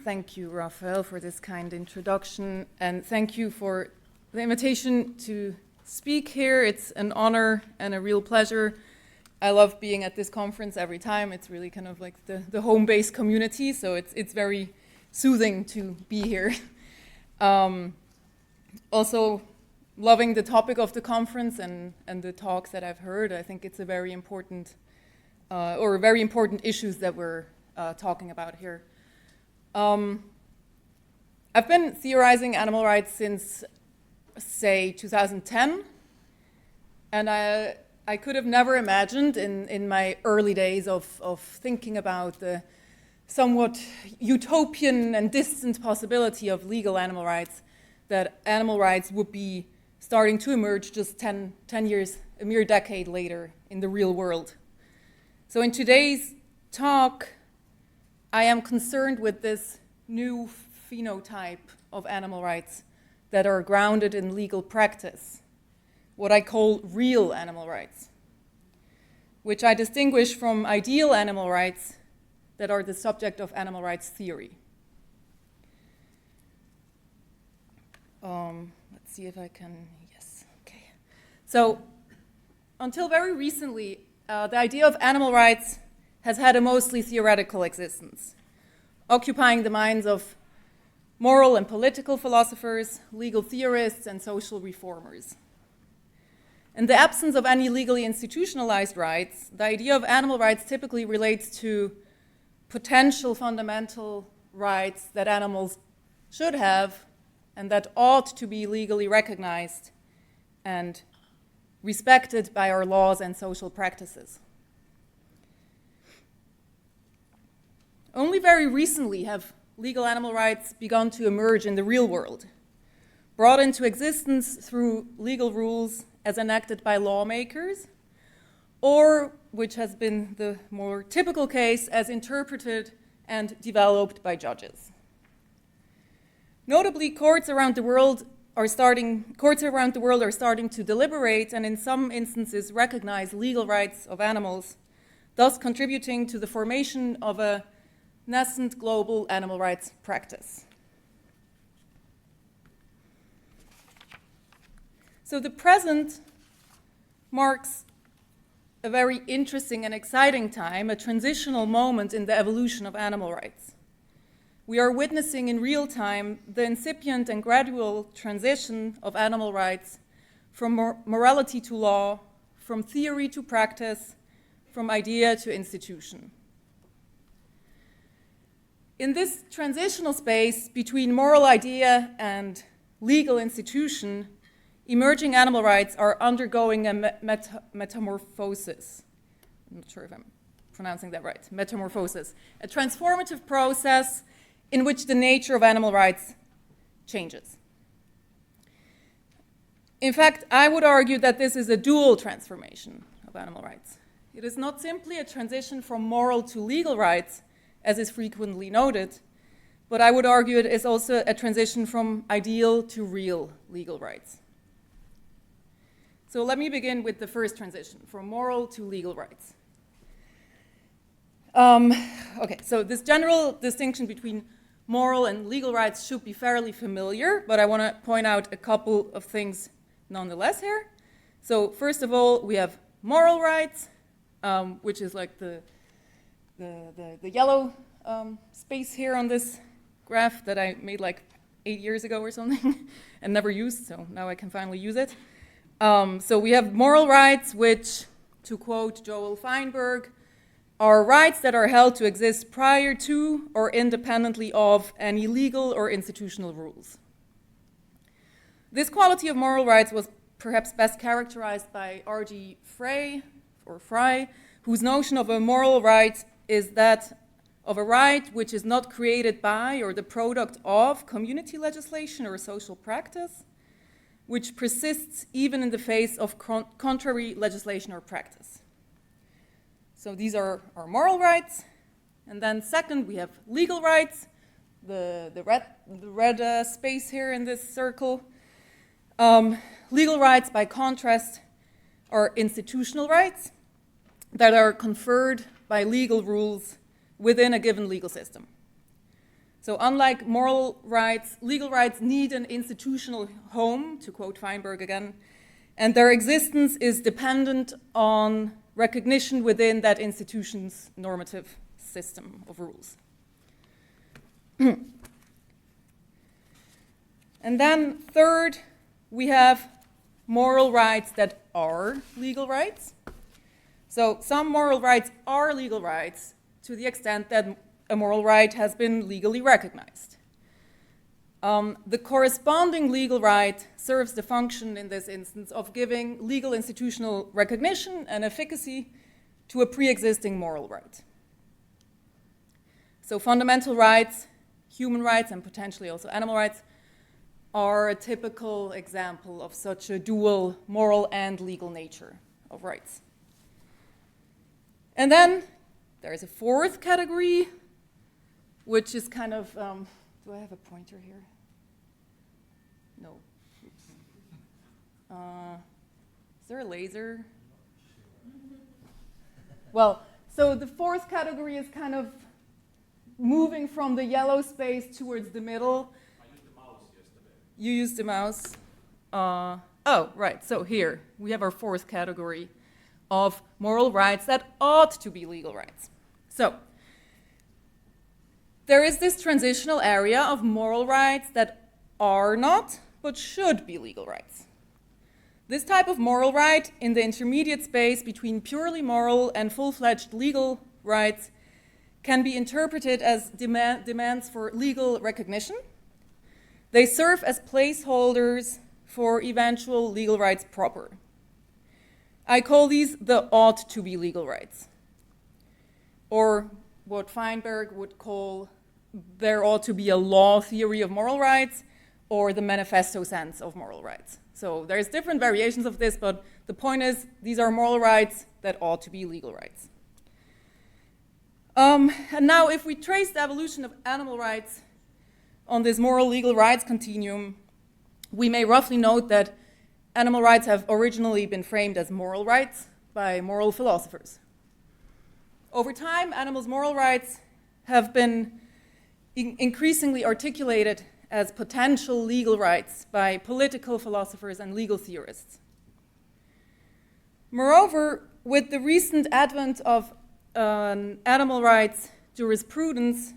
Thank you, Raphael, for this kind introduction, and thank you for the invitation to speak here. It's an honor and a real pleasure. I love being at this conference every time. It's really kind of like the home-based community, so it's very soothing to be here. Also, loving the topic of the conference and the talks that I've heard. I think it's a very important, very important issues that we're talking about here. I've been theorizing animal rights since, say, 2010, and I could have never imagined in my early days of thinking about the somewhat utopian and distant possibility of legal animal rights that animal rights would be starting to emerge just 10 years, a mere decade later in the real world. So in today's talk, I am concerned with this new phenotype of animal rights that are grounded in legal practice, what I call real animal rights, which I distinguish from ideal animal rights that are the subject of animal rights theory. Let's see if I can, yes, okay. So until very recently, the idea of animal rights has had a mostly theoretical existence, occupying the minds of moral and political philosophers, legal theorists, and social reformers. In the absence of any legally institutionalized rights, the idea of animal rights typically relates to potential fundamental rights that animals should have and that ought to be legally recognized and respected by our laws and social practices. Only very recently have legal animal rights begun to emerge in the real world, brought into existence through legal rules as enacted by lawmakers, or, which has been the more typical case, as interpreted and developed by judges. Notably, courts around the world are starting to deliberate and in some instances recognize legal rights of animals, thus contributing to the formation of a nascent global animal rights practice. So the present marks a very interesting and exciting time, a transitional moment in the evolution of animal rights. We are witnessing in real time the incipient and gradual transition of animal rights from morality to law, from theory to practice, from idea to institution. In this transitional space between moral idea and legal institution, emerging animal rights are undergoing a metamorphosis. I'm not sure if I'm pronouncing that right. Metamorphosis, a transformative process in which the nature of animal rights changes. In fact, I would argue that this is a dual transformation of animal rights. It is not simply a transition from moral to legal rights, as is frequently noted, but I would argue it is also a transition from ideal to real legal rights. So let me begin with the first transition, from moral to legal rights. Okay, so this general distinction between moral and legal rights should be fairly familiar, but I want to point out a couple of things nonetheless here. So first of all, we have moral rights, which is like the yellow space here on this graph that I made like 8 years ago or something and never used, so now I can finally use it. So we have moral rights, which, to quote Joel Feinberg, are rights that are held to exist prior to or independently of any legal or institutional rules. This quality of moral rights was perhaps best characterized by R.G. Frey, whose notion of a moral right is that of a right which is not created by or the product of community legislation or social practice, which persists even in the face of contrary legislation or practice. So these are our moral rights. And then second, we have legal rights, the red space here in this circle. Legal rights, by contrast, are institutional rights that are conferred by legal rules within a given legal system. So unlike moral rights, legal rights need an institutional home, to quote Feinberg again, and their existence is dependent on recognition within that institution's normative system of rules. And then third, we have moral rights that are legal rights. So some moral rights are legal rights to the extent that a moral right has been legally recognized. The corresponding legal right serves the function in this instance of giving legal institutional recognition and efficacy to a pre-existing moral right. So fundamental rights, human rights, and potentially also animal rights are a typical example of such a dual moral and legal nature of rights. And then there is a fourth category, which is kind of, do I have a pointer here? No. Is there a laser? Well, so the fourth category is kind of moving from the yellow space towards the middle. I used the mouse yesterday. You used the mouse. Oh, right. So here we have our fourth category of moral rights that ought to be legal rights. So there is this transitional area of moral rights that are not, but should be legal rights. This type of moral right in the intermediate space between purely moral and full-fledged legal rights can be interpreted as demands for legal recognition. They serve as placeholders for eventual legal rights proper. I call these the ought to be legal rights, or what Feinberg would call there ought to be a law theory of moral rights, or the manifesto sense of moral rights. So there's different variations of this, but the point is these are moral rights that ought to be legal rights. And now if we trace the evolution of animal rights on this moral legal rights continuum, we may roughly note that animal rights have originally been framed as moral rights by moral philosophers. Over time, animals' moral rights have been increasingly articulated as potential legal rights by political philosophers and legal theorists. Moreover, with the recent advent of animal rights jurisprudence,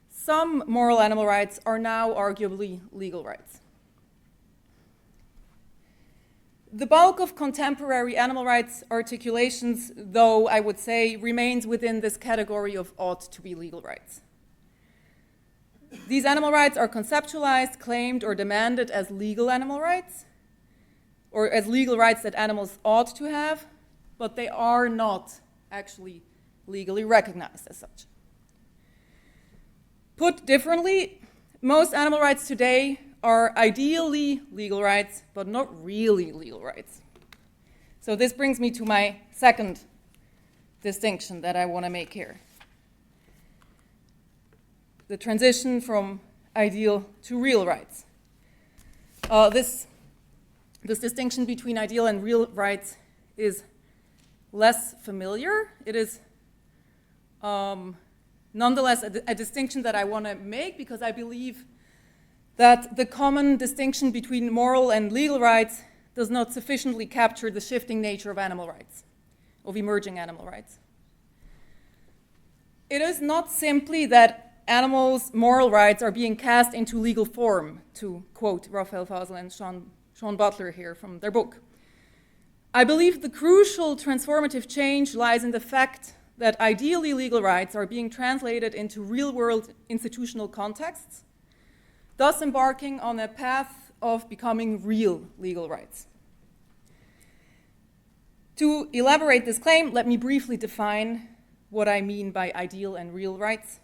some moral animal rights are now arguably legal rights. The bulk of contemporary animal rights articulations, though, I would say, remains within this category of ought to be legal rights. These animal rights are conceptualized, claimed, or demanded as legal animal rights, or as legal rights that animals ought to have, but they are not actually legally recognized as such. Put differently, most animal rights today are ideally legal rights, but not really legal rights. So this brings me to my second distinction that I want to make here. The transition from ideal to real rights. This distinction between ideal and real rights is less familiar. It is nonetheless a distinction that I want to make because I believe that the common distinction between moral and legal rights does not sufficiently capture the shifting nature of animal rights, of emerging animal rights. It is not simply that animals' moral rights are being cast into legal form, to quote Raphael Fasel and Sean Butler here from their book. I believe the crucial transformative change lies in the fact that ideally legal rights are being translated into real-world institutional contexts, thus embarking on a path of becoming real legal rights. To elaborate this claim, let me briefly define what I mean by ideal and real rights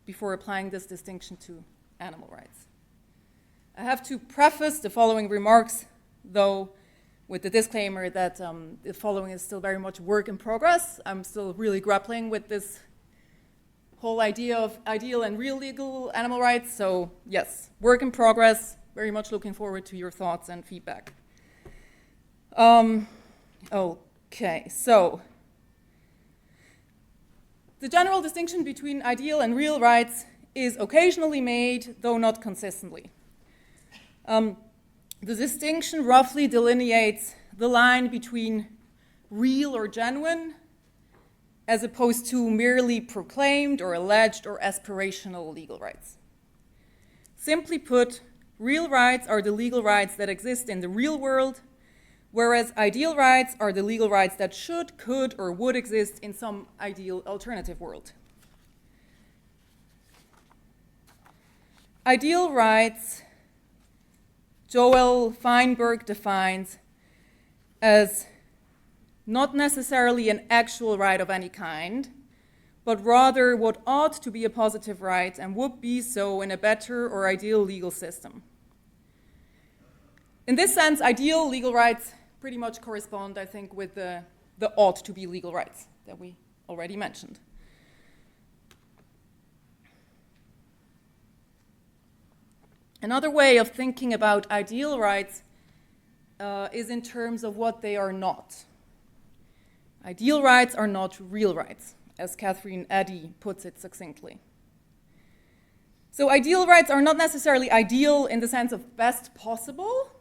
before applying this distinction to animal rights. I have to preface the following remarks, though, with the disclaimer that the following is still very much work in progress. I'm still really grappling with this whole idea of ideal and real legal animal rights. So yes, work in progress. Very much looking forward to your thoughts and feedback. Okay, so the general distinction between ideal and real rights is occasionally made, though not consistently. The distinction roughly delineates the line between real or genuine as opposed to merely proclaimed or alleged or aspirational legal rights. Simply put, real rights are the legal rights that exist in the real world, whereas ideal rights are the legal rights that should, could, or would exist in some ideal alternative world. Ideal rights, Joel Feinberg defines as not necessarily an actual right of any kind, but rather what ought to be a positive right and would be so in a better or ideal legal system. In this sense, ideal legal rights pretty much correspond, I think, with the ought to be legal rights that we already mentioned. Another way of thinking about ideal rights is in terms of what they are not. Ideal rights are not real rights, as Catherine Eddy puts it succinctly. So ideal rights are not necessarily ideal in the sense of best possible,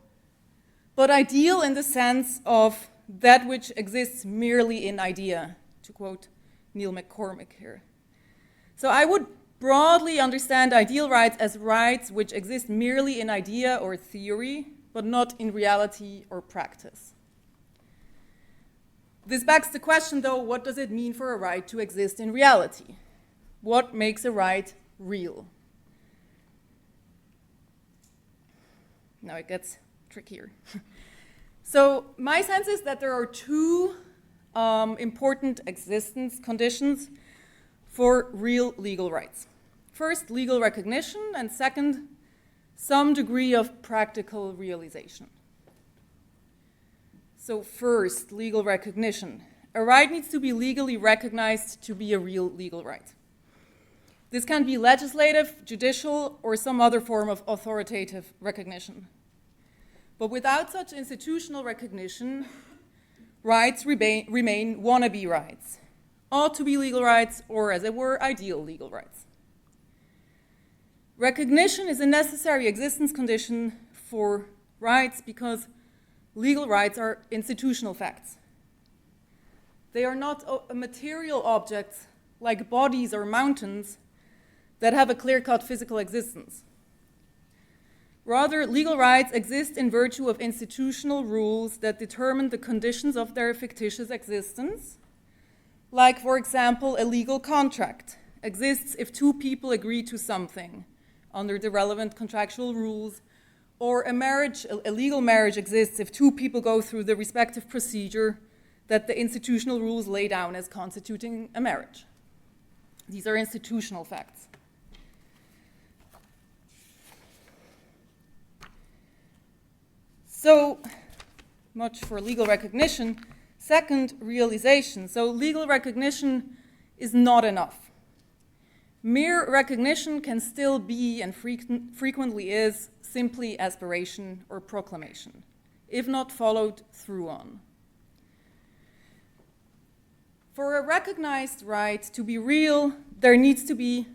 but ideal in the sense of that which exists merely in idea, to quote Neil McCormick here. So I would broadly understand ideal rights as rights which exist merely in idea or theory, but not in reality or practice. This begs the question, though, what does it mean for a right to exist in reality? What makes a right real? Now it gets trickier. So my sense is that there are two important existence conditions for real legal rights. First, legal recognition, and second, some degree of practical realization. So first, legal recognition. A right needs to be legally recognized to be a real legal right. This can be legislative, judicial, or some other form of authoritative recognition. But without such institutional recognition, rights remain wannabe rights, ought to be legal rights, or as it were, ideal legal rights. Recognition is a necessary existence condition for rights because legal rights are institutional facts. They are not material objects like bodies or mountains that have a clear-cut physical existence. Rather, legal rights exist in virtue of institutional rules that determine the conditions of their fictitious existence, like, for example, a legal contract exists if two people agree to something under the relevant contractual rules, or a legal marriage exists if two people go through the respective procedure that the institutional rules lay down as constituting a marriage. These are institutional facts. So much for legal recognition. Second, realization. So legal recognition is not enough. Mere recognition can still be, and frequently is, simply aspiration or proclamation, if not followed through on. For a recognized right to be real, there needs to be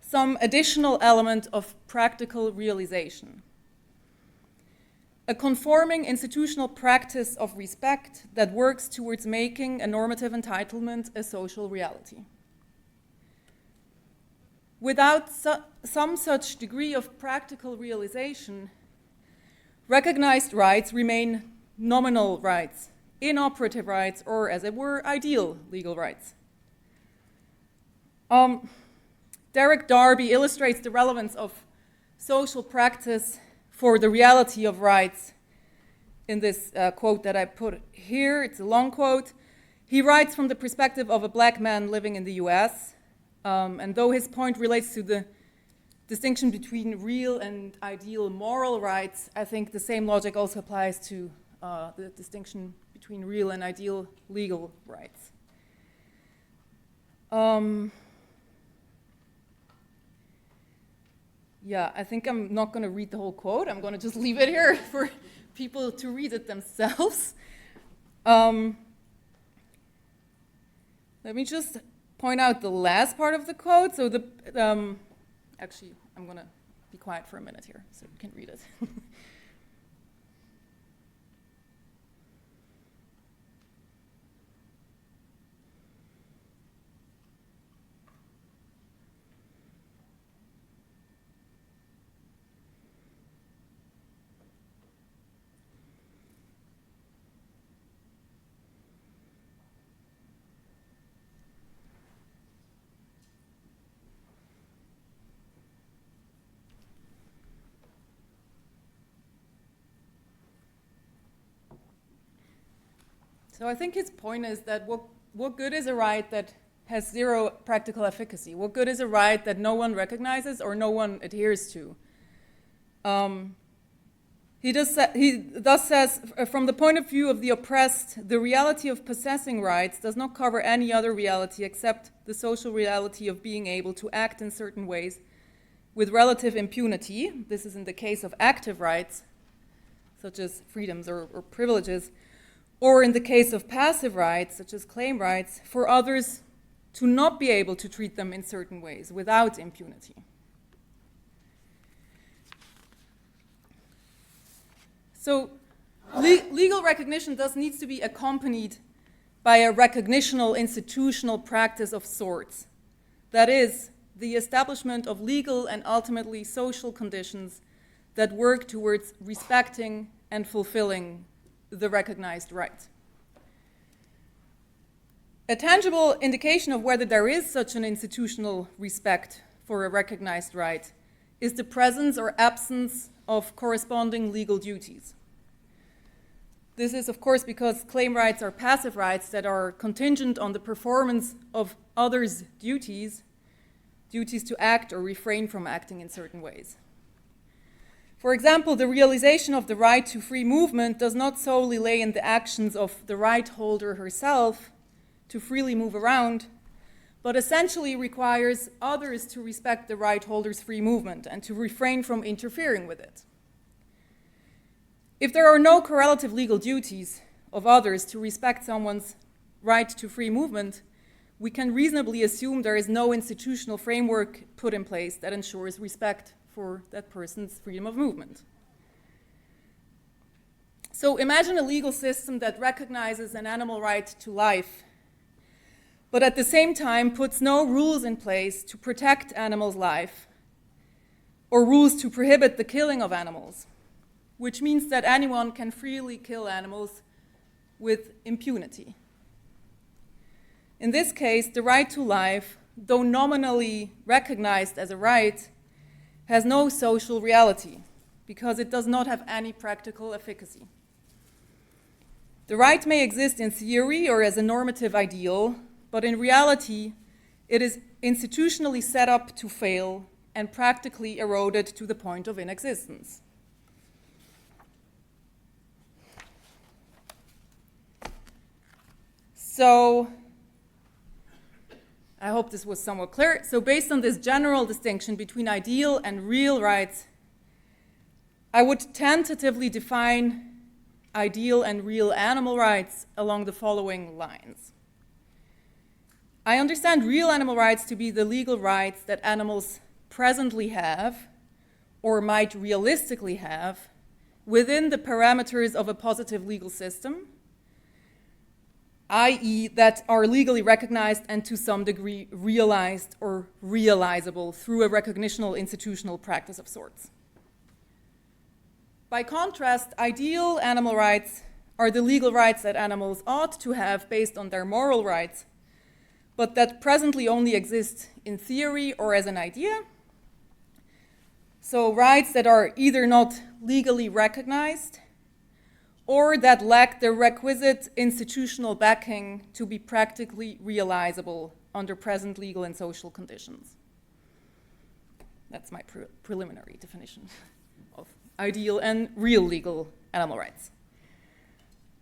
some additional element of practical realization. A conforming institutional practice of respect that works towards making a normative entitlement a social reality. Without some such degree of practical realization, recognized rights remain nominal rights, inoperative rights, or as it were, ideal legal rights. Derek Darby illustrates the relevance of social practice for the reality of rights in this quote that I put here. It's a long quote. He writes from the perspective of a black man living in the US, and though his point relates to the distinction between real and ideal moral rights, I think the same logic also applies to the distinction between real and ideal legal rights. Yeah, I think I'm not going to read the whole quote. I'm going to just leave it here for people to read it themselves. Let me just point out the last part of the quote. So Actually, I'm going to be quiet for a minute here so you can read it. So I think his point is that what good is a right that has zero practical efficacy? What good is a right that no one recognizes or no one adheres to? He thus says, from the point of view of the oppressed, the reality of possessing rights does not cover any other reality except the social reality of being able to act in certain ways with relative impunity. This is in the case of active rights, such as freedoms or privileges, or in the case of passive rights, such as claim rights, for others to not be able to treat them in certain ways without impunity. So legal recognition thus needs to be accompanied by a recognitional institutional practice of sorts. That is, the establishment of legal and ultimately social conditions that work towards respecting and fulfilling the recognized right. A tangible indication of whether there is such an institutional respect for a recognized right is the presence or absence of corresponding legal duties. This is, of course, because claim rights are passive rights that are contingent on the performance of others' duties to act or refrain from acting in certain ways. For example, the realization of the right to free movement does not solely lay in the actions of the right holder herself to freely move around, but essentially requires others to respect the right holder's free movement and to refrain from interfering with it. If there are no correlative legal duties of others to respect someone's right to free movement, we can reasonably assume there is no institutional framework put in place that ensures respect for that person's freedom of movement. So imagine a legal system that recognizes an animal right to life, but at the same time puts no rules in place to protect animals' life or rules to prohibit the killing of animals, which means that anyone can freely kill animals with impunity. In this case, the right to life, though nominally recognized as a right, has no social reality because it does not have any practical efficacy. The right may exist in theory or as a normative ideal, but in reality, it is institutionally set up to fail and practically eroded to the point of inexistence. So, I hope this was somewhat clear. So based on this general distinction between ideal and real rights, I would tentatively define ideal and real animal rights along the following lines. I understand real animal rights to be the legal rights that animals presently have or might realistically have within the parameters of a positive legal system, i.e. that are legally recognized and to some degree realized or realizable through a recognitional institutional practice of sorts. By contrast, ideal animal rights are the legal rights that animals ought to have based on their moral rights, but that presently only exist in theory or as an idea. So rights that are either not legally recognized or that lack the requisite institutional backing to be practically realizable under present legal and social conditions. That's my preliminary definition of ideal and real legal animal rights.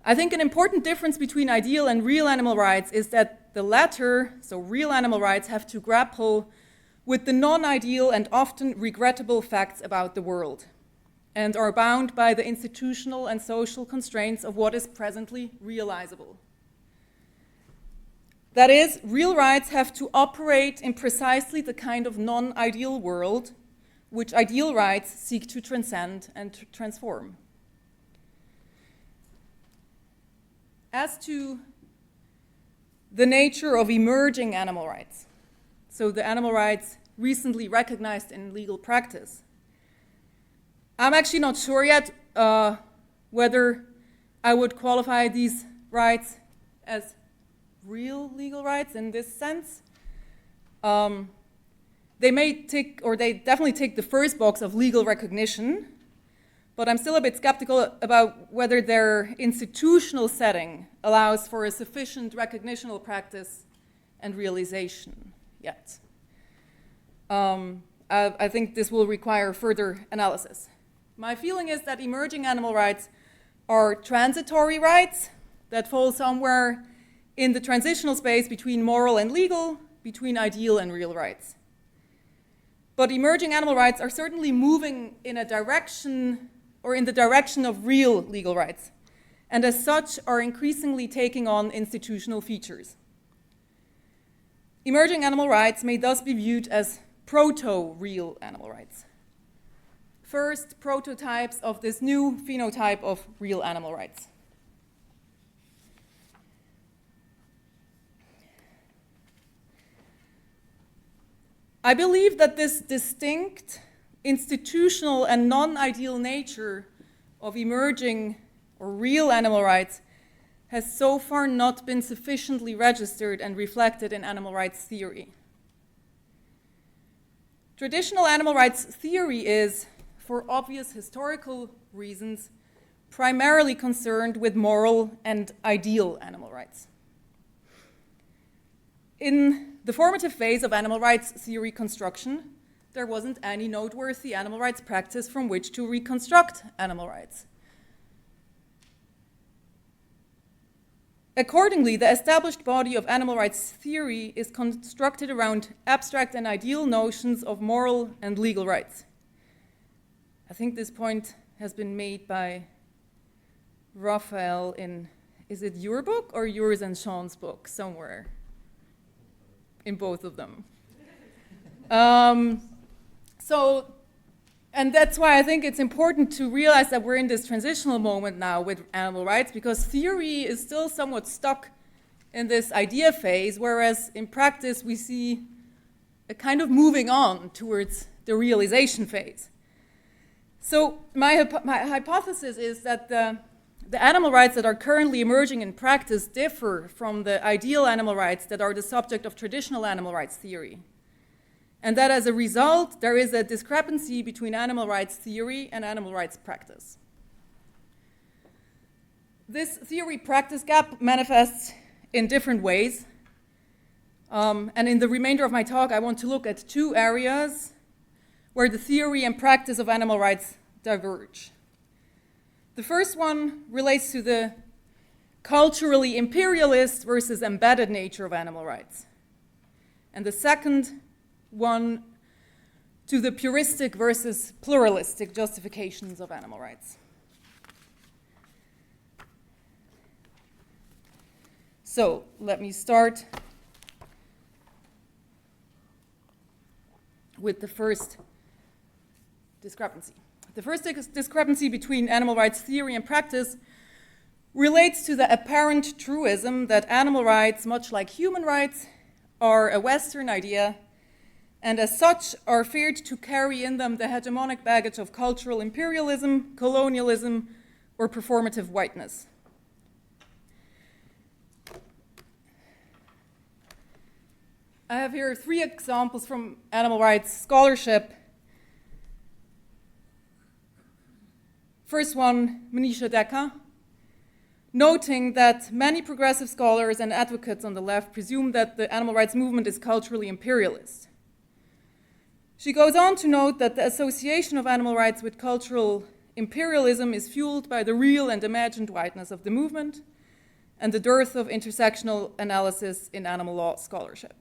I think an important difference between ideal and real animal rights is that the latter, so real animal rights, have to grapple with the non-ideal and often regrettable facts about the world, and are bound by the institutional and social constraints of what is presently realizable. That is, real rights have to operate in precisely the kind of non-ideal world which ideal rights seek to transcend and to transform. As to the nature of emerging animal rights, so the animal rights recently recognized in legal practice, I'm actually not sure yet whether I would qualify these rights as real legal rights in this sense. They may tick, or they definitely tick the first box of legal recognition, but I'm still a bit skeptical about whether their institutional setting allows for a sufficient recognitional practice and realization yet. I think this will require further analysis. My feeling is that emerging animal rights are transitory rights that fall somewhere in the transitional space between moral and legal, between ideal and real rights. But emerging animal rights are certainly moving in a direction, or in the direction of real legal rights, and as such are increasingly taking on institutional features. Emerging animal rights may thus be viewed as proto-real animal rights. First, prototypes of this new phenotype of real animal rights. I believe that this distinct institutional and non-ideal nature of emerging or real animal rights has so far not been sufficiently registered and reflected in animal rights theory. Traditional animal rights theory is, for obvious historical reasons, primarily concerned with moral and ideal animal rights. In the formative phase of animal rights theory construction, there wasn't any noteworthy animal rights practice from which to reconstruct animal rights. Accordingly, the established body of animal rights theory is constructed around abstract and ideal notions of moral and legal rights. I think this point has been made by Raphael in, is it your book or yours and Sean's book? Somewhere in both of them. And that's why I think it's important to realize that we're in this transitional moment now with animal rights, because theory is still somewhat stuck in this idea phase, whereas in practice we see a kind of moving on towards the realization phase. So my hypothesis is that the animal rights that are currently emerging in practice differ from the ideal animal rights that are the subject of traditional animal rights theory. And that as a result, there is a discrepancy between animal rights theory and animal rights practice. This theory-practice gap manifests in different ways. And in the remainder of my talk, I want to look at two areas where the theory and practice of animal rights diverge. The first one relates to the culturally imperialist versus embedded nature of animal rights. And the second one to the puristic versus pluralistic justifications of animal rights. So let me start with the first discrepancy. The first discrepancy between animal rights theory and practice relates to the apparent truism that animal rights, much like human rights, are a Western idea, and as such are feared to carry in them the hegemonic baggage of cultural imperialism, colonialism, or performative whiteness. I have here 3 examples from animal rights scholarship. First one, Manisha Dekka, noting that many progressive scholars and advocates on the left presume that the animal rights movement is culturally imperialist. She goes on to note that the association of animal rights with cultural imperialism is fueled by the real and imagined whiteness of the movement and the dearth of intersectional analysis in animal law scholarship.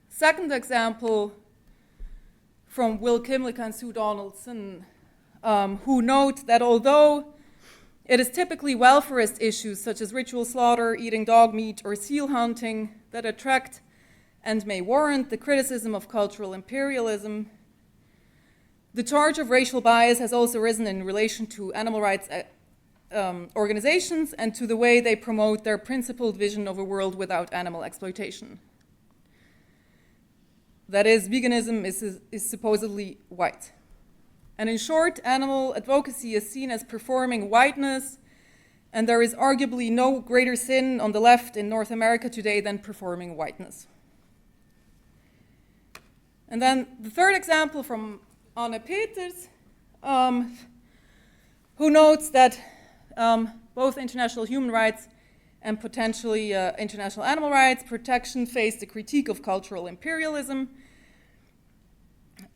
Second example from Will Kimlicka and Sue Donaldson, who note that although it is typically welfarist issues such as ritual slaughter, eating dog meat, or seal hunting that attract and may warrant the criticism of cultural imperialism. The charge of racial bias has also risen in relation to animal rights organizations and to the way they promote their principled vision of a world without animal exploitation. That is, veganism is supposedly white. And in short, animal advocacy is seen as performing whiteness, and there is arguably no greater sin on the left in North America today than performing whiteness. And then the third example from Anne Peters, who notes that both international human rights and potentially international animal rights protection face the critique of cultural imperialism.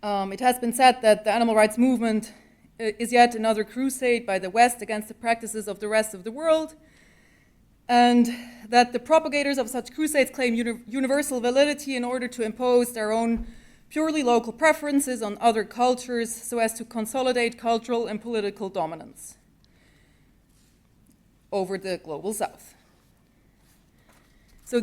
It has been said that the animal rights movement is yet another crusade by the West against the practices of the rest of the world, and that the propagators of such crusades claim universal validity in order to impose their own purely local preferences on other cultures so as to consolidate cultural and political dominance over the global South. So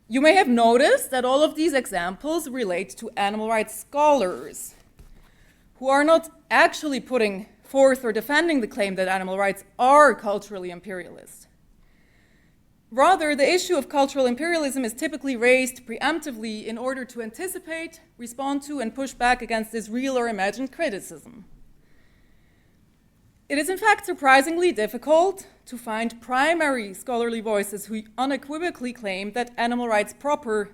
you may have noticed that all of these examples relate to animal rights scholars who are not actually putting forth or defending the claim that animal rights are culturally imperialist. Rather, the issue of cultural imperialism is typically raised preemptively in order to anticipate, respond to, and push back against this real or imagined criticism. It is in fact surprisingly difficult to find primary scholarly voices who unequivocally claim that animal rights proper,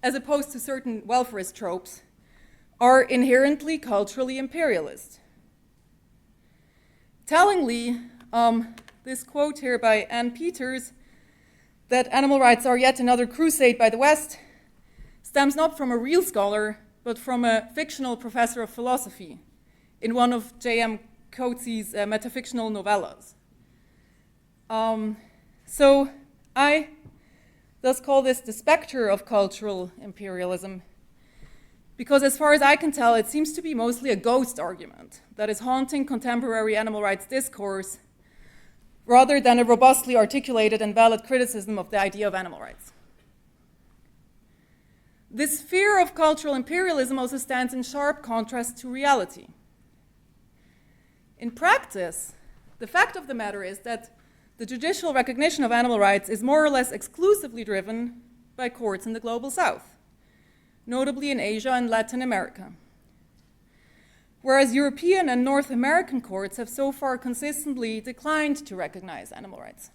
as opposed to certain welfarist tropes, are inherently culturally imperialist. Tellingly, this quote here by Anne Peters, that animal rights are yet another crusade by the West, stems not from a real scholar, but from a fictional professor of philosophy in one of J.M. Coetzee's metafictional novellas. So I thus call this the specter of cultural imperialism, because as far as I can tell, it seems to be mostly a ghost argument that is haunting contemporary animal rights discourse, rather than a robustly articulated and valid criticism of the idea of animal rights. This fear of cultural imperialism also stands in sharp contrast to reality. In practice, the fact of the matter is that the judicial recognition of animal rights is more or less exclusively driven by courts in the global South, notably in Asia and Latin America. Whereas European and North American courts have so far consistently declined to recognize animal rights.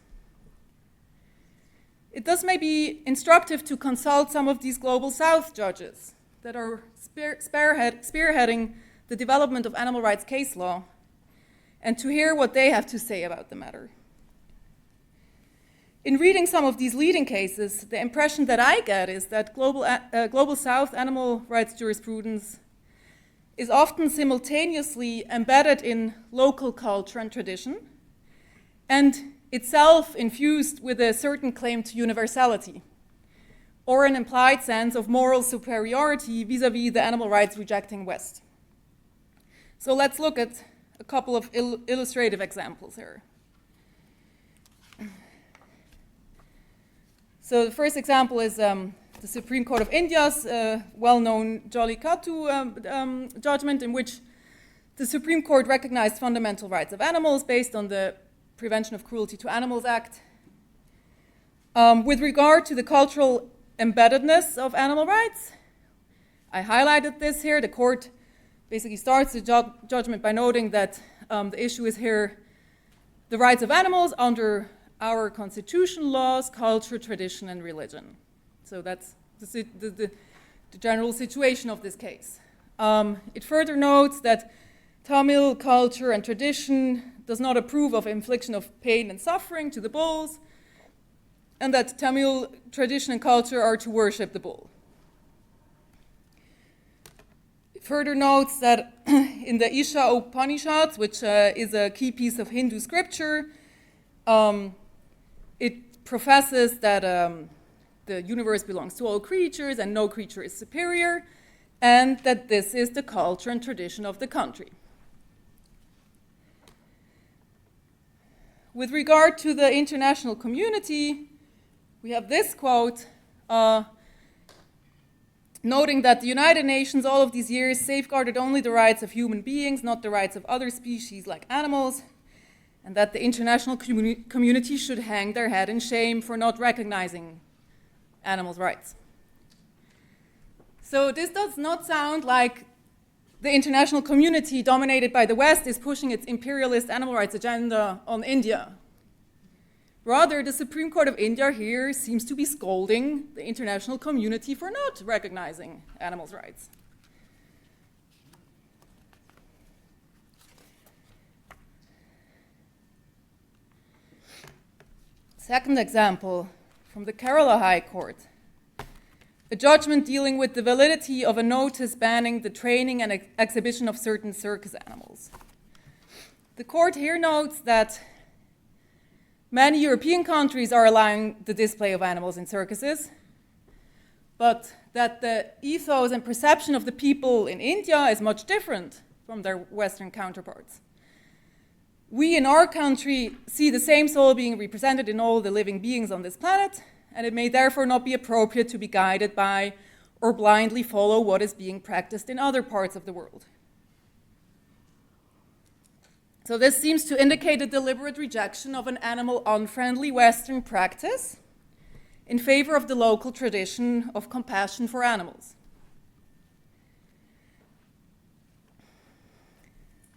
It thus may be instructive to consult some of these global South judges that are spearheading the development of animal rights case law, and to hear what they have to say about the matter. In reading some of these leading cases, the impression that I get is that global South animal rights jurisprudence is often simultaneously embedded in local culture and tradition, and itself infused with a certain claim to universality, or an implied sense of moral superiority vis-à-vis the animal rights rejecting West. So let's look at a couple of illustrative examples here. So the first example is the Supreme Court of India's well-known Jallikattu judgment, in which the Supreme Court recognized fundamental rights of animals based on the Prevention of Cruelty to Animals Act. With regard to the cultural embeddedness of animal rights, I highlighted this here. The court basically starts the judgment by noting that the issue is here the rights of animals under our constitution, laws, culture, tradition, and religion. So that's the general situation of this case. It further notes that Tamil culture and tradition does not approve of infliction of pain and suffering to the bulls, and that Tamil tradition and culture are to worship the bull. It further notes that in the Isha Upanishads, which is a key piece of Hindu scripture, it professes that the universe belongs to all creatures and no creature is superior, and that this is the culture and tradition of the country. with regard to the international community, we have this quote, noting that the United Nations all of these years safeguarded only the rights of human beings, not the rights of other species like animals, and that the international community should hang their head in shame for not recognizing animals' rights. So this does not sound like the international community dominated by the West is pushing its imperialist animal rights agenda on India. Rather, the Supreme Court of India here seems to be scolding the international community for not recognizing animals' rights. Second example, from the Kerala High Court. A judgment dealing with the validity of a notice banning the training and exhibition of certain circus animals. The court here notes that many European countries are allowing the display of animals in circuses, but that the ethos and perception of the people in India is much different from their Western counterparts. We in our country see the same soul being represented in all the living beings on this planet, and it may therefore not be appropriate to be guided by or blindly follow what is being practiced in other parts of the world. So this seems to indicate a deliberate rejection of an animal-unfriendly Western practice in favor of the local tradition of compassion for animals.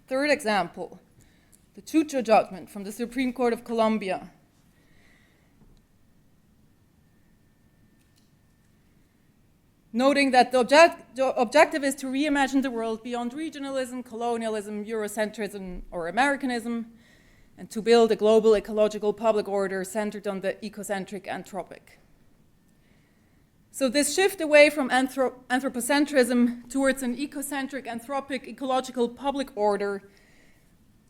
Third example, the Chucho judgment from the Supreme Court of Colombia. Noting that the objective is to reimagine the world beyond regionalism, colonialism, Eurocentrism, or Americanism, and to build a global ecological public order centered on the ecocentric anthropic. So this shift away from anthropocentrism towards an ecocentric, anthropic, ecological public order,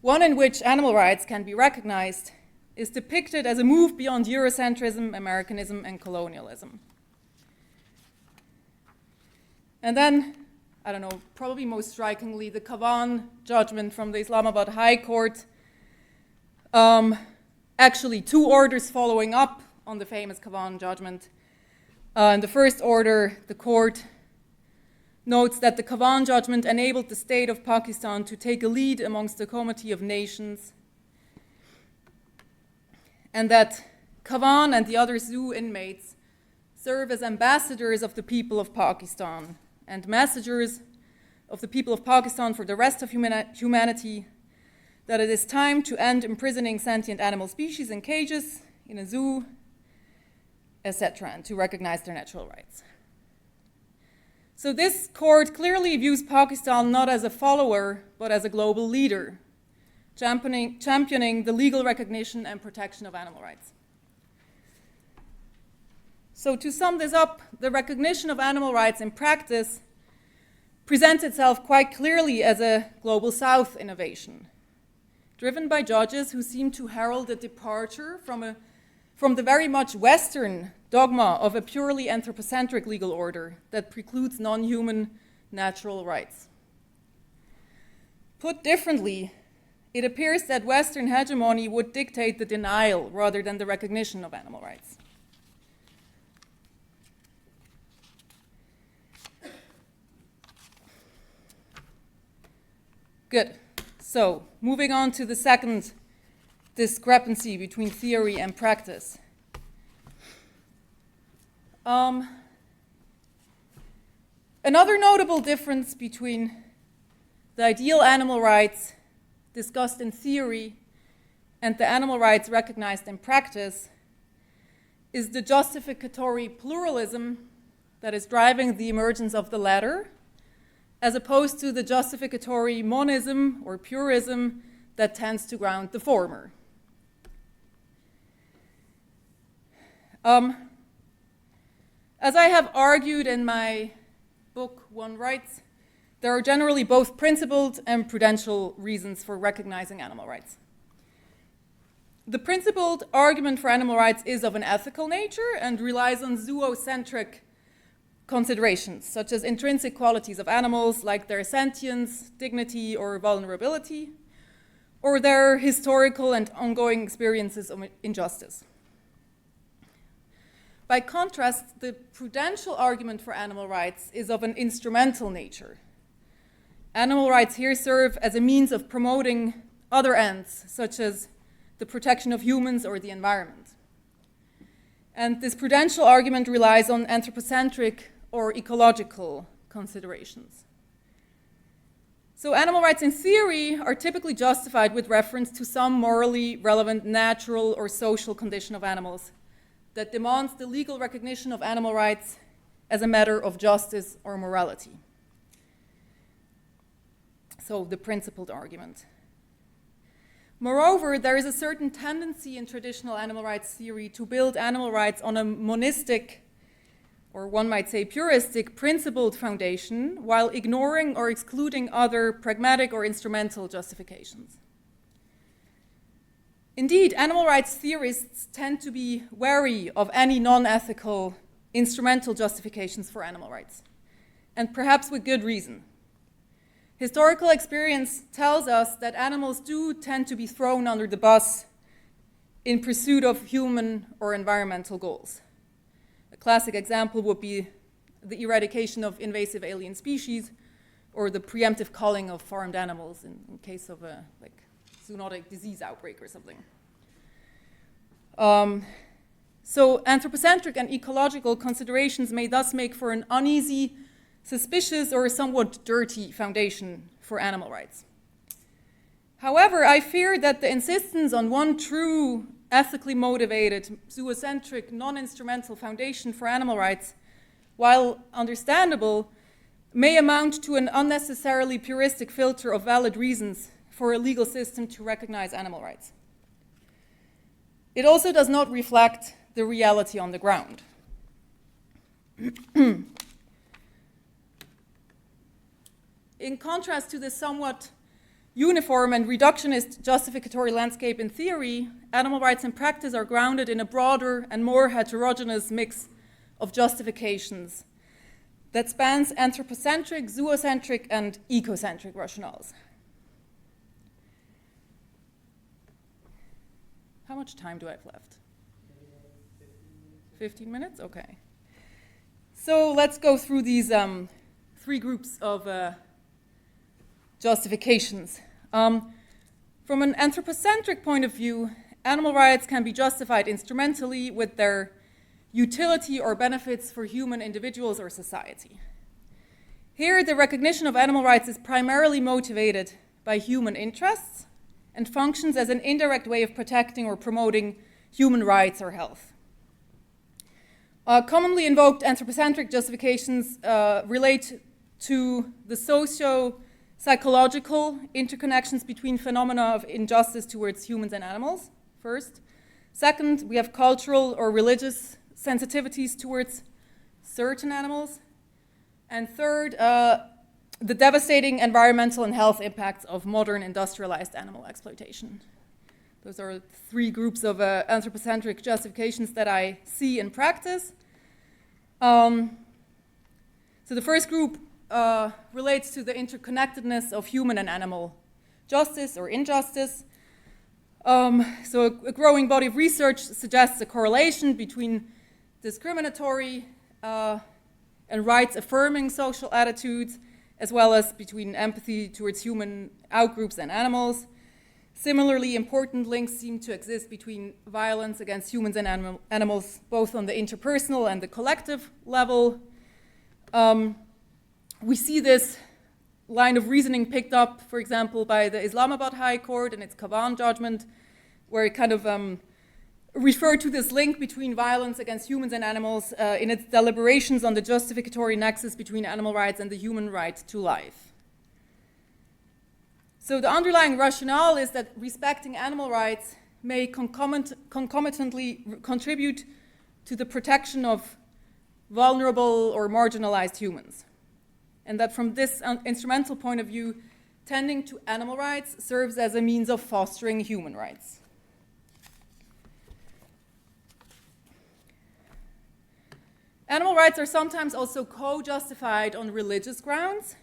one in which animal rights can be recognized, is depicted as a move beyond Eurocentrism, Americanism, and colonialism. And then, I don't know, probably most strikingly, the Kavan judgment from the Islamabad High Court. Actually, two orders following up on the famous Kavan judgment. In the first order, the court notes that the Kavan judgment enabled the state of Pakistan to take a lead amongst the comity of nations, and that Kavan and the other zoo inmates serve as ambassadors of the people of Pakistan and messengers of the people of Pakistan for the rest of humanity, that it is time to end imprisoning sentient animal species in cages, in a zoo, etc., and to recognize their natural rights. So this court clearly views Pakistan not as a follower, but as a global leader, championing the legal recognition and protection of animal rights. So to sum this up, the recognition of animal rights in practice presents itself quite clearly as a global South innovation, driven by judges who seem to herald a departure from the very much Western dogma of a purely anthropocentric legal order that precludes non-human natural rights. Put differently, it appears that Western hegemony would dictate the denial rather than the recognition of animal rights. Good. So, moving on to the second discrepancy between theory and practice. Another notable difference between the ideal animal rights discussed in theory and the animal rights recognized in practice is the justificatory pluralism that is driving the emergence of the latter, as opposed to the justificatory monism or purism that tends to ground the former. As I have argued in my book, One Rights, there are generally both principled and prudential reasons for recognizing animal rights. The principled argument for animal rights is of an ethical nature and relies on zoocentric considerations, such as intrinsic qualities of animals like their sentience, dignity, or vulnerability, or their historical and ongoing experiences of injustice. By contrast, the prudential argument for animal rights is of an instrumental nature. Animal rights here serve as a means of promoting other ends, such as the protection of humans or the environment. And this prudential argument relies on anthropocentric or ecological considerations. So animal rights in theory are typically justified with reference to some morally relevant natural or social condition of animals that demands the legal recognition of animal rights as a matter of justice or morality. So the principled argument. Moreover, there is a certain tendency in traditional animal rights theory to build animal rights on a monistic, or one might say puristic, principled foundation, while ignoring or excluding other pragmatic or instrumental justifications. Indeed, animal rights theorists tend to be wary of any non-ethical instrumental justifications for animal rights, and perhaps with good reason. Historical experience tells us that animals do tend to be thrown under the bus in pursuit of human or environmental goals. A classic example would be the eradication of invasive alien species or the preemptive culling of farmed animals in case of a zoonotic disease outbreak or something. So anthropocentric and ecological considerations may thus make for an uneasy, suspicious, or somewhat dirty foundation for animal rights. However, I fear that the insistence on one true, ethically zoocentric, non-instrumental foundation for animal rights, while understandable, may amount to an unnecessarily puristic filter of valid reasons for a legal system to recognize animal rights. It also does not reflect the reality on the ground. In contrast to the somewhat uniform and reductionist justificatory landscape in theory, animal rights in practice are grounded in a broader and more heterogeneous mix of justifications that spans anthropocentric, zoocentric, and ecocentric rationales. How much time do I have left? 15 minutes? Okay. So let's go through these three groups of justifications. From an anthropocentric point of view, animal rights can be justified instrumentally with their utility or benefits for human individuals or society. Here, the recognition of animal rights is primarily motivated by human interests and functions as an indirect way of protecting or promoting human rights or health. Commonly invoked anthropocentric justifications relate to the socio-psychological interconnections between phenomena of injustice towards humans and animals, first. Second, we have cultural or religious sensitivities towards certain animals. And third, the devastating environmental and health impacts of modern industrialized animal exploitation. Those are three groups of anthropocentric justifications that I see in practice. So the first group relates to the interconnectedness of human and animal justice or injustice. So a growing body of research suggests a correlation between discriminatory and rights-affirming social attitudes, as well as between empathy towards human outgroups and animals. Similarly, important links seem to exist between violence against humans and animals, both on the interpersonal and the collective level. We see this line of reasoning picked up, for example, by the Islamabad High Court in its Kavan judgment, where it kind of referred to this link between violence against humans and animals in its deliberations on the justificatory nexus between animal rights and the human right to life. So the underlying rationale is that respecting animal rights may concomitantly contribute to the protection of vulnerable or marginalized humans. And that from this instrumental point of view, tending to animal rights serves as a means of fostering human rights. Animal rights are sometimes also co-justified on religious grounds.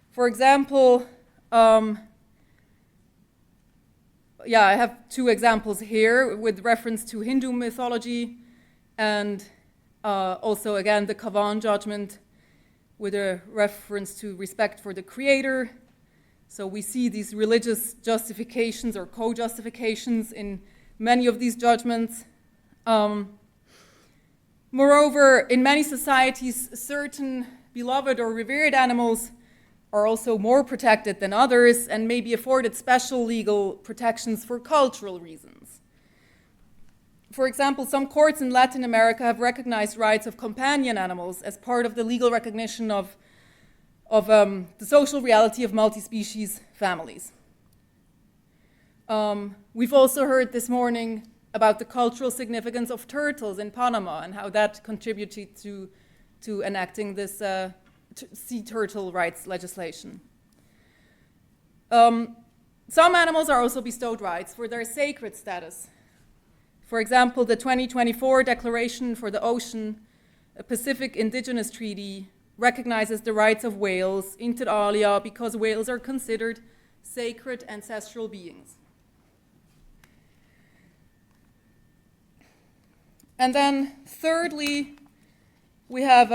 For example, yeah, I have two examples here with reference to Hindu mythology and also, again, the Kavan judgment with a reference to respect for the creator. So we see these religious justifications or co-justifications in many of these judgments. Moreover, in many societies, certain beloved or revered animals are also more protected than others and may be afforded special legal protections for cultural reasons. For example, some courts in Latin America have recognized rights of companion animals as part of the legal recognition of the social reality of multi-species families. We've also heard this morning about the cultural significance of turtles in Panama and how that contributed to enacting this sea turtle rights legislation. Some animals are also bestowed rights for their sacred status. For example, the 2024 Declaration for the Ocean, a Pacific Indigenous Treaty, recognizes the rights of whales inter alia because whales are considered sacred ancestral beings. And then thirdly, we have,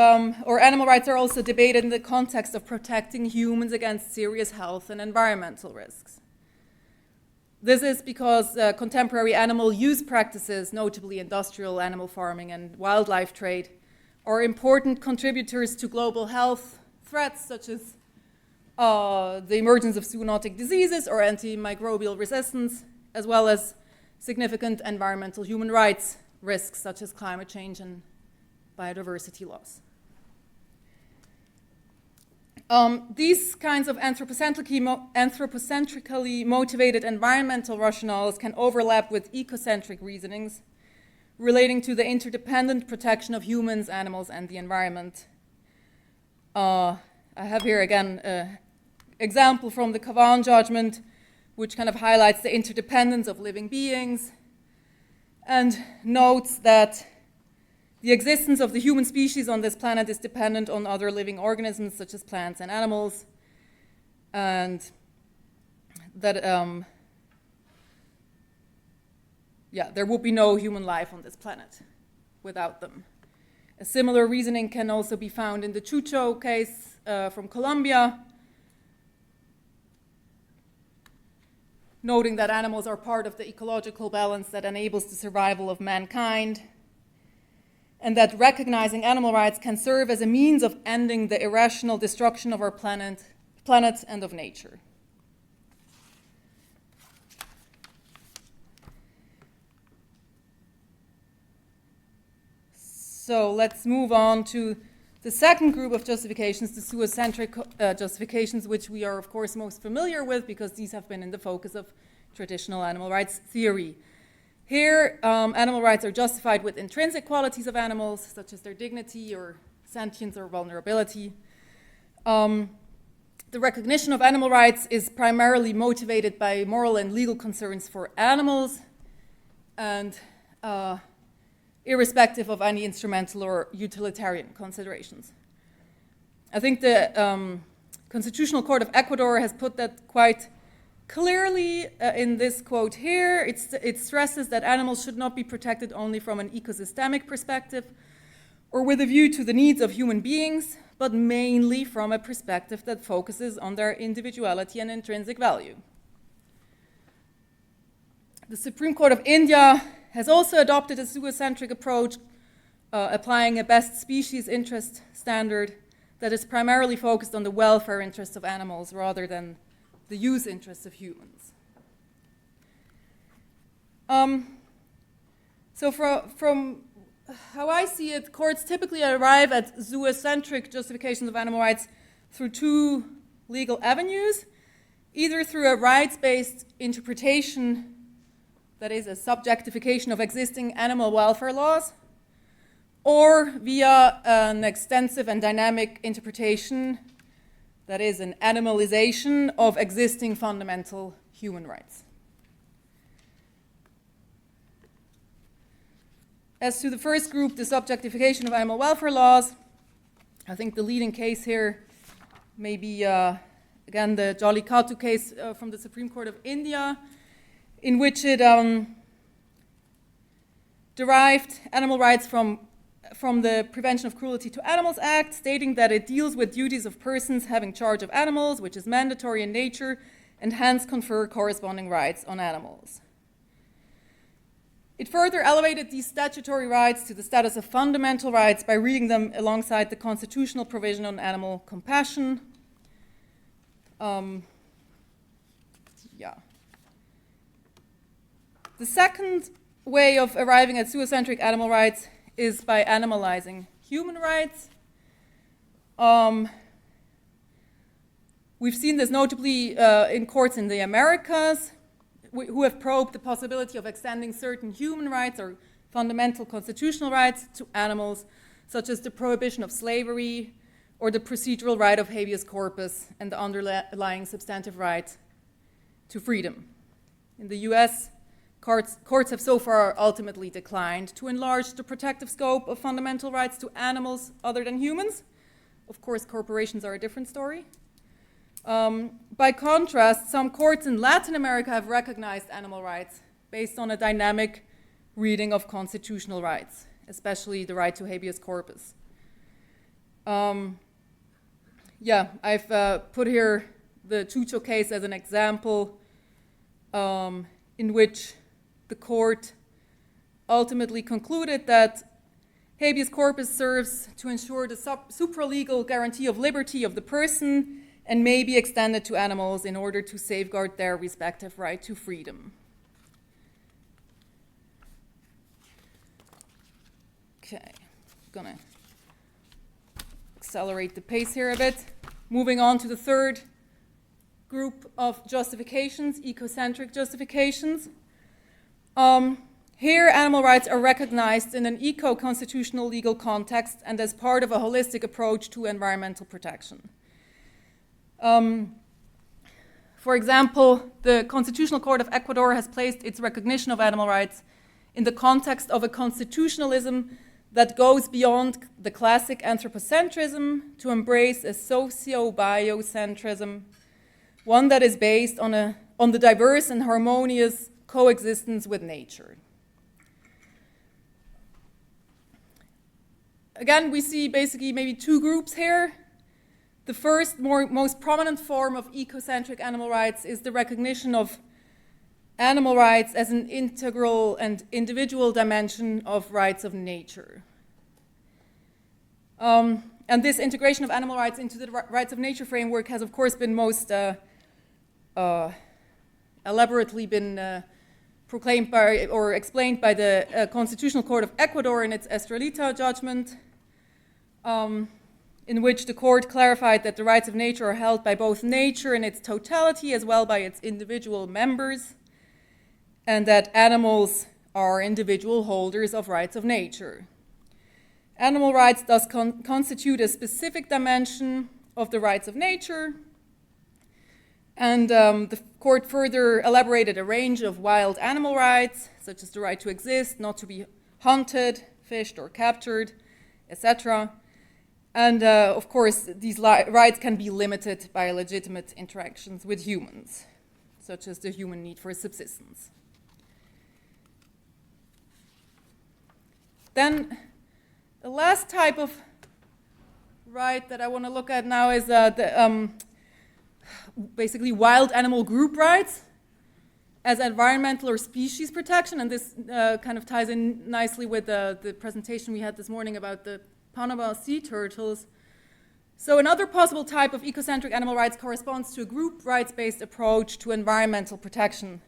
or animal rights are also debated in the context of protecting humans against serious health and environmental risks. This is because contemporary animal use practices, notably industrial animal farming and wildlife trade, are important contributors to global health threats such as the emergence of zoonotic diseases or antimicrobial resistance, as well as significant environmental human rights risks such as climate change and biodiversity loss. These kinds of anthropocentrically motivated environmental rationales can overlap with ecocentric reasonings relating to the interdependent protection of humans, animals, and the environment. I have here again an example from the Kavan judgment, which kind of highlights the interdependence of living beings and notes that the existence of the human species on this planet is dependent on other living organisms such as plants and animals, and that there would be no human life on this planet without them. A similar reasoning can also be found in the Chucho case from Colombia, noting that animals are part of the ecological balance that enables the survival of mankind, and that recognizing animal rights can serve as a means of ending the irrational destruction of our planet and of nature. So let's move on to the second group of justifications, the zoocentric justifications, which we are, of course, most familiar with because these have been in the focus of traditional animal rights theory. Here, animal rights are justified with intrinsic qualities of animals, such as their dignity or sentience or vulnerability. The recognition of animal rights is primarily motivated by moral and legal concerns for animals, and irrespective of any instrumental or utilitarian considerations. I think the Constitutional Court of Ecuador has put that quite clearly in this quote here. It stresses that animals should not be protected only from an ecosystemic perspective or with a view to the needs of human beings, but mainly from a perspective that focuses on their individuality and intrinsic value. The Supreme Court of India has also adopted a zoocentric approach, applying a best species interest standard that is primarily focused on the welfare interests of animals rather than the use interests of humans. So from how I see it, courts typically arrive at zoocentric justifications of animal rights through two legal avenues, either through a rights-based interpretation, that is a subjectification of existing animal welfare laws, or via an extensive and dynamic interpretation, that is an animalization of existing fundamental human rights. As to the first group, the subjectification of animal welfare laws, I think the leading case here may be, again, the Jallikattu case from the Supreme Court of India. in which it derived animal rights from the Prevention of Cruelty to Animals Act, stating that it deals with duties of persons having charge of animals, which is mandatory in nature, and hence confer corresponding rights on animals. It further elevated these statutory rights to the status of fundamental rights by reading them alongside the constitutional provision on animal compassion. The second way of arriving at zoocentric animal rights is by animalizing human rights. We've seen this notably in courts in the Americas, who have probed the possibility of extending certain human rights or fundamental constitutional rights to animals, such as the prohibition of slavery or the procedural right of habeas corpus and the underlying substantive right to freedom. In the US, courts have so far ultimately declined to enlarge the protective scope of fundamental rights to animals other than humans. Of course, corporations are a different story. By contrast, some courts in Latin America have recognized animal rights based on a dynamic reading of constitutional rights, especially the right to habeas corpus. I've put here the Chucho case as an example in which the court ultimately concluded that habeas corpus serves to ensure the supralegal guarantee of liberty of the person and may be extended to animals in order to safeguard their respective right to freedom. Okay, I'm gonna accelerate the pace here a bit. Moving on to the third group of justifications, ecocentric justifications. Here, animal rights are recognized in an eco-constitutional legal context and as part of a holistic approach to environmental protection. For example, the Constitutional Court of Ecuador has placed its recognition of animal rights in the context of a constitutionalism that goes beyond the classic anthropocentrism to embrace a socio-biocentrism, one that is based on the diverse and harmonious coexistence with nature. Again, we see basically maybe two groups here. The first, most prominent form of ecocentric animal rights is the recognition of animal rights as an integral and individual dimension of rights of nature. And this integration of animal rights into the rights of nature framework has, of course, been most elaborately been proclaimed by or explained by the Constitutional Court of Ecuador in its Estrelita judgment, in which the court clarified that the rights of nature are held by both nature in its totality as well by its individual members, and that animals are individual holders of rights of nature. Animal rights thus constitute a specific dimension of the rights of nature, and the court further elaborated a range of wild animal rights, such as the right to exist, not to be hunted, fished, or captured, etc. And of course, these rights can be limited by legitimate interactions with humans, such as the human need for subsistence. Then, the last type of right that I want to look at now is basically wild animal group rights as environmental or species protection, and this kind of ties in nicely with the presentation we had this morning about the Panama sea turtles. So another possible type of ecocentric animal rights corresponds to a group rights-based approach to environmental protection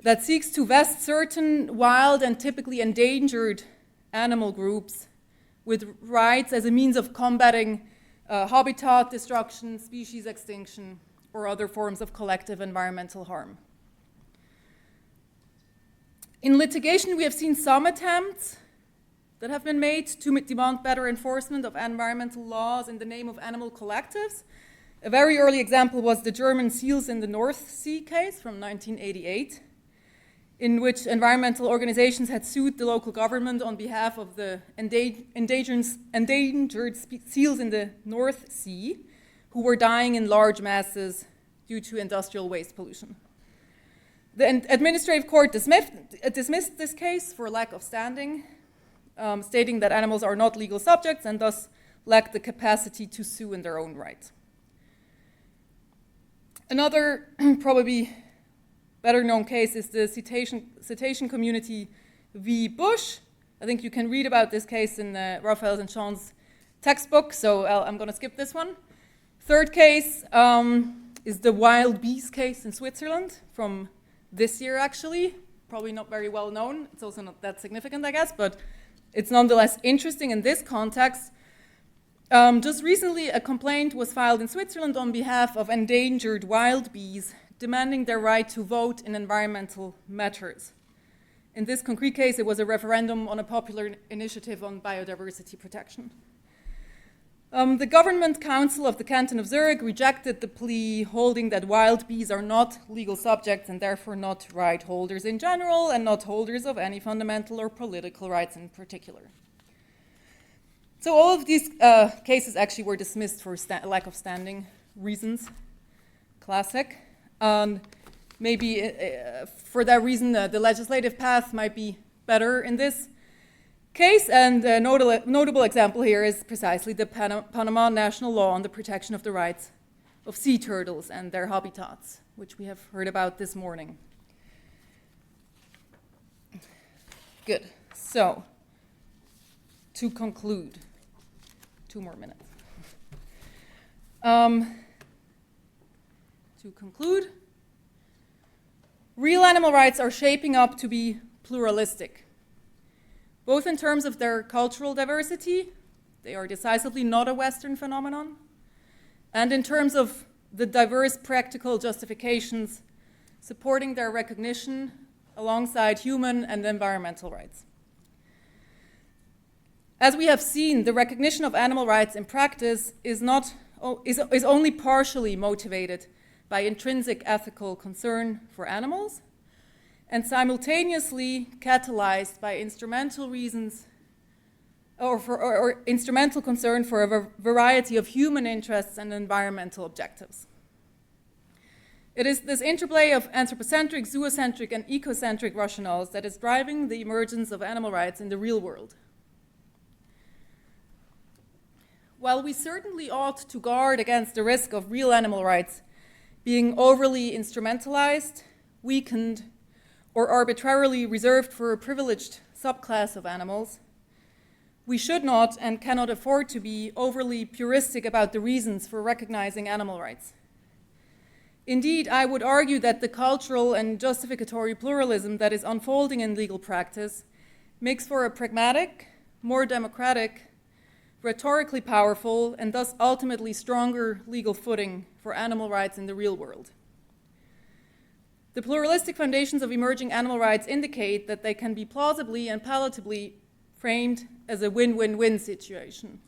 that seeks to vest certain wild and typically endangered animal groups with rights as a means of combating habitat destruction, species extinction, or other forms of collective environmental harm. In litigation, we have seen some attempts that have been made to demand better enforcement of environmental laws in the name of animal collectives. A very early example was the German seals in the North Sea case from 1988, in which environmental organizations had sued the local government on behalf of the endangered seals in the North Sea, who were dying in large masses due to industrial waste pollution. The administrative court dismissed this case for lack of standing, stating that animals are not legal subjects and thus lack the capacity to sue in their own right. Another probably better known case is the cetacean community v. Bush. I think you can read about this case in Raphael and Sean's textbook, so I'm going to skip this one. Third case is the wild bees case in Switzerland from this year, actually. Probably not very well known. It's also not that significant, I guess, but it's nonetheless interesting in this context. Just recently, a complaint was filed in Switzerland on behalf of endangered wild bees, demanding their right to vote in environmental matters. In this concrete case, it was a referendum on a popular initiative on biodiversity protection. The Government Council of the Canton of Zurich rejected the plea, holding that wild bees are not legal subjects and therefore not right holders in general and not holders of any fundamental or political rights in particular. So all of these cases actually were dismissed for lack of standing reasons. Classic. Maybe for that reason, the legislative path might be better in this case, and a notable example here is precisely the Panama national law on the protection of the rights of sea turtles and their habitats, which we have heard about this morning. Good. So, to conclude, 2 more minutes. To conclude, real animal rights are shaping up to be pluralistic, both in terms of their cultural diversity, they are decisively not a Western phenomenon, and in terms of the diverse practical justifications supporting their recognition alongside human and environmental rights. As we have seen, the recognition of animal rights in practice is only partially motivated by intrinsic ethical concern for animals, and simultaneously catalyzed by instrumental reasons or instrumental concern for a variety of human interests and environmental objectives. It is this interplay of anthropocentric, zoocentric, and ecocentric rationales that is driving the emergence of animal rights in the real world. While we certainly ought to guard against the risk of real animal rights being overly instrumentalized, weakened, or arbitrarily reserved for a privileged subclass of animals, we should not and cannot afford to be overly puristic about the reasons for recognizing animal rights. Indeed, I would argue that the cultural and justificatory pluralism that is unfolding in legal practice makes for a pragmatic, more democratic, rhetorically powerful, and thus ultimately stronger legal footing for animal rights in the real world. The pluralistic foundations of emerging animal rights indicate that they can be plausibly and palatably framed as a win-win-win situation.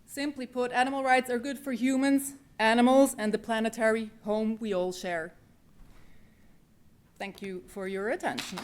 Simply put, animal rights are good for humans, animals, and the planetary home we all share. Thank you for your attention.